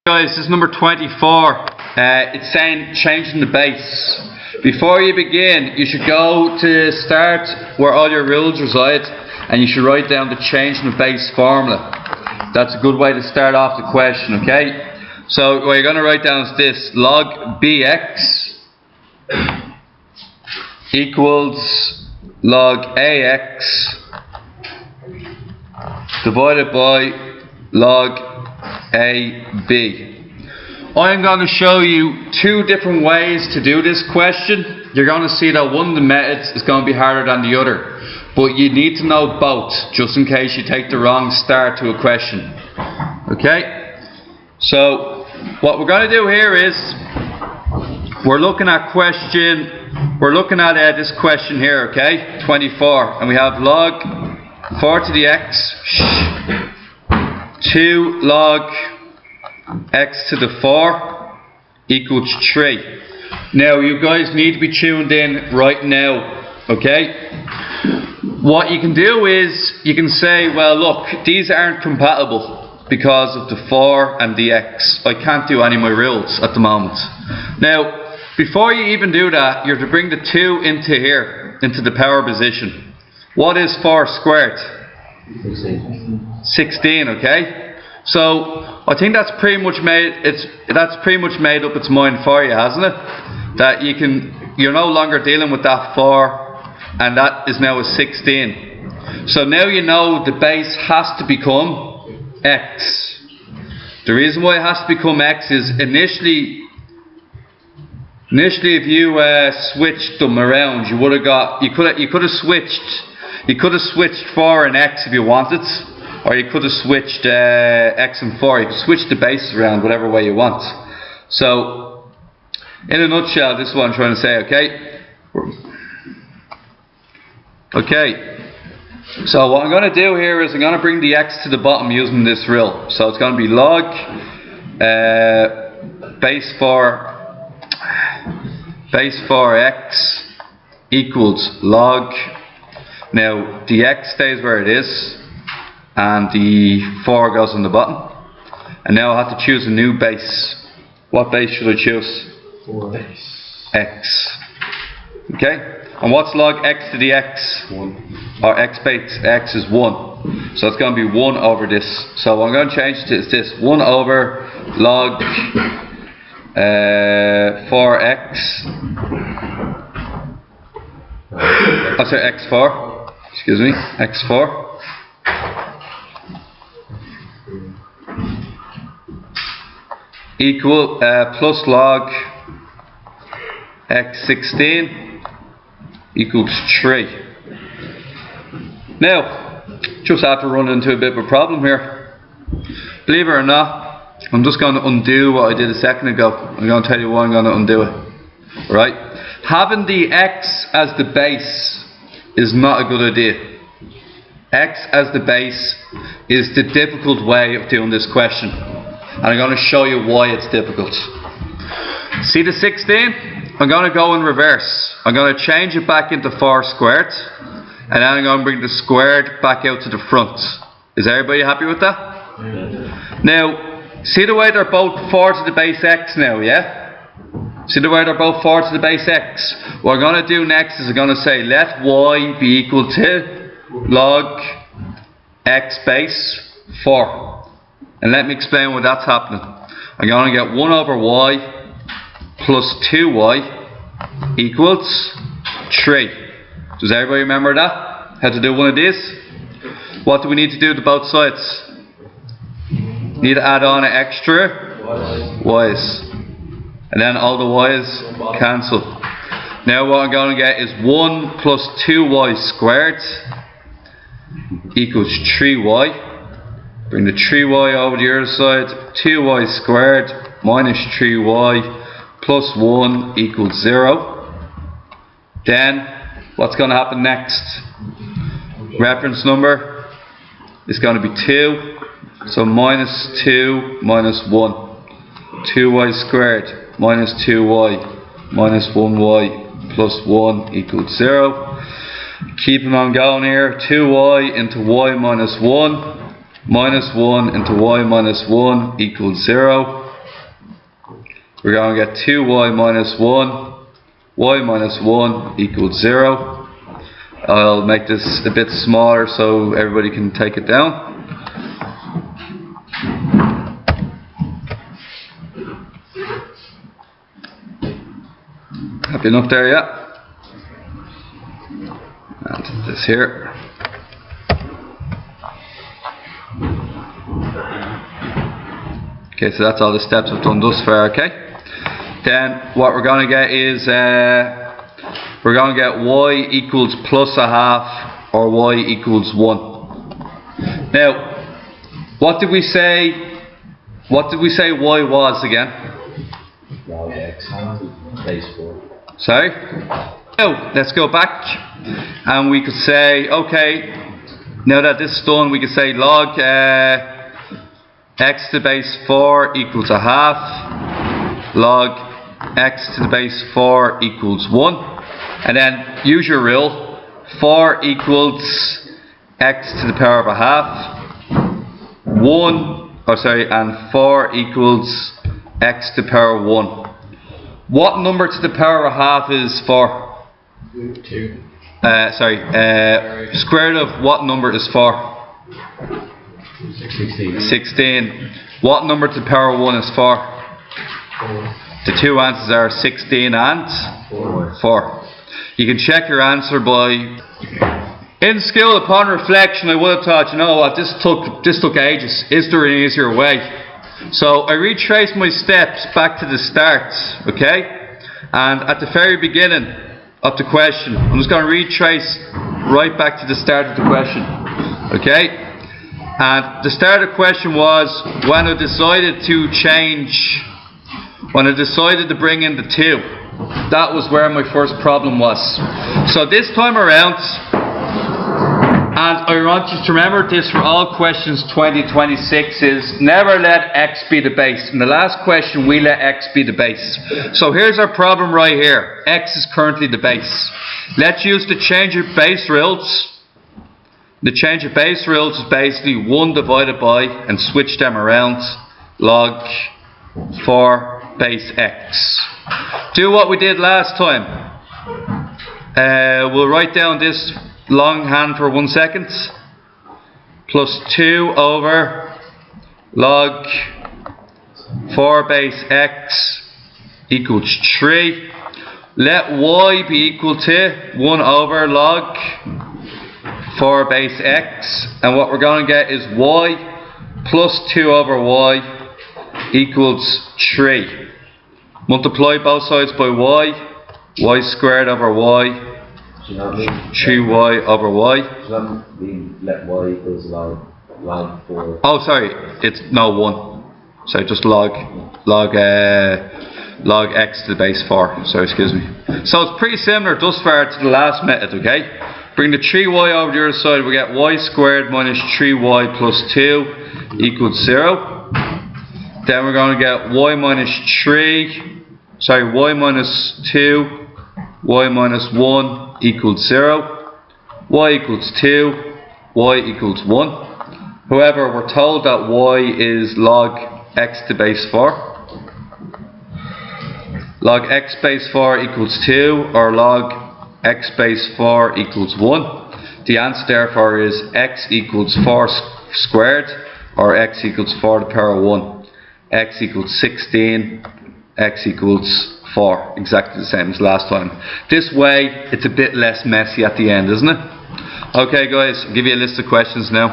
Guys, this is number 24. It's saying changing the base. Before you begin, you should go to start where all your rules reside and you should write down the changing the base formula. That's a good way to start off the question, okay? So what you're going to write down is this: log bx equals log ax divided by log AB. I'm going to show you two different ways to do this question. You're going to see that one of the methods is going to be harder than the other, but you need to know both just in case you take the wrong start to a question. Okay? So what we're going to do here is we're looking at this question here, okay? 24, and we have log 4 to the x 2 log x to the 4 equals 3. Now you guys need to be tuned in right now, okay? What you can do is you can say, well look, these aren't compatible because of the 4 and the x. I can't do any of my rules at the moment. Now before you even do that, you have to bring the 2 into here, into the power position. What is 4 squared? 16, okay? So I think that's pretty much made up its mind for you, hasn't it? That you're no longer dealing with that 4 and that is now a 16. So now you know the base has to become x. The reason why it has to become x is initially if you switched them around, you could have switched 4 and x if you wanted. Or you could have switched x and 4. You could switch the bases around whatever way you want. So, in a nutshell, this is what I'm trying to say, okay? Okay. So what I'm going to do here is I'm going to bring the x to the bottom using this rule. So it's going to be log base 4x equals log. Now the x stays where it is, and the 4 goes on the bottom. And now I have to choose a new base. What base should I choose? 4x. X. Okay? And what's log x to the x? 1. Or x base x is 1. So it's going to be 1 over this. So what I'm going to change it to this 1 over log 4x. Oh, sorry, x4. Excuse me, x4. Equal plus log x16 equals 3. Now, just have to run into a bit of a problem here. Believe it or not, I'm just going to undo what I did a second ago. I'm going to tell you why I'm going to undo it. Right? Having the x as the base is not a good idea. X as the base is the difficult way of doing this question. And I'm going to show you why it's difficult. See the 16? I'm going to go in reverse. I'm going to change it back into 4 squared. And then I'm going to bring the squared back out to the front. Is everybody happy with that? Yeah. Now, see the way they're both 4 to the base x now, yeah? See the way they're both 4 to the base x? What I'm going to do next is I'm going to say let y be equal to log x base 4. And let me explain why that's happening. I'm going to get 1 over y plus 2y equals 3. Does everybody remember that? How to do one of these? What do we need to do to both sides? Need to add on an extra y's. And then all the y's cancel. Now what I'm going to get is 1 plus 2y squared equals 3y. Bring the 3y over the other side. 2y squared minus 3y plus 1 equals 0. Then, what's going to happen next? Reference number is going to be 2. So minus 2 minus 1. 2y squared minus 2y minus 1y plus 1 equals 0. Keeping on going here. 2y into y minus 1. Minus 1 into y minus 1 equals 0. we're going to get 2y minus 1. Y minus 1 equals 0. I'll make this a bit smaller so everybody can take it down. Happy enough there, yeah? And this here. Okay, so that's all the steps I've done thus far, okay? Then what we're going to get is, we're going to get y equals plus a half or y equals 1. Now, what did we say y was again? Log x base 4. Sorry? Now, let's go back and we could say, okay, now that this is done, we could say log x to the base 4 equals a half. Log x to the base 4 equals 1. And then use your rule. 4 equals x to the power of a half. And 4 equals x to the power of 1. What number to the power of a half is 4? 2. Square root of what number is 4? 16. 16. What number to the power of 1 is 4? 4. The two answers are 16 and 4. You can check your answer by... In school, upon reflection, I would have thought, you know what, this took ages. Is there an easier way? So I retraced my steps back to the start, okay? And at the very beginning of the question, I'm just going to retrace right back to the start of the question, okay? And the start of the question was when I decided to bring in the 2. That was where my first problem was. So this time around, and I want you to remember this for all questions 2026, is never let x be the base. In the last question, we let x be the base. So here's our problem right here. X is currently the base. Let's use the change of base rules. The change of base rules is basically 1 divided by, and switch them around, log 4 base x. Do what we did last time. We'll write down this longhand for 1 second. Plus 2 over log 4 base x equals 3. Let y be equal to 1 over log 4 base x. And what we're going to get is y plus 2 over y equals 3. Multiply both sides by y squared over y, 3y over y. Does that mean let y equals log 4? Oh, sorry, it's no 1. So just log x to the base 4. Sorry, excuse me. So it's pretty similar thus far to the last method, okay? Bring the 3y over the other side, we get y squared minus 3y plus 2 equals 0. Then we're going to get y minus 2, y minus 1 equals 0, y equals 2, y equals 1. However, we're told that y is log x to the base 4. Log x base 4 equals 2, or log x base 4 equals 1. The answer therefore is x equals 4 squared, or x equals 4 to the power of 1. X equals 16, x equals 4, exactly the same as last time. This way, it's a bit less messy at the end, isn't it? Okay guys, I'll give you a list of questions now.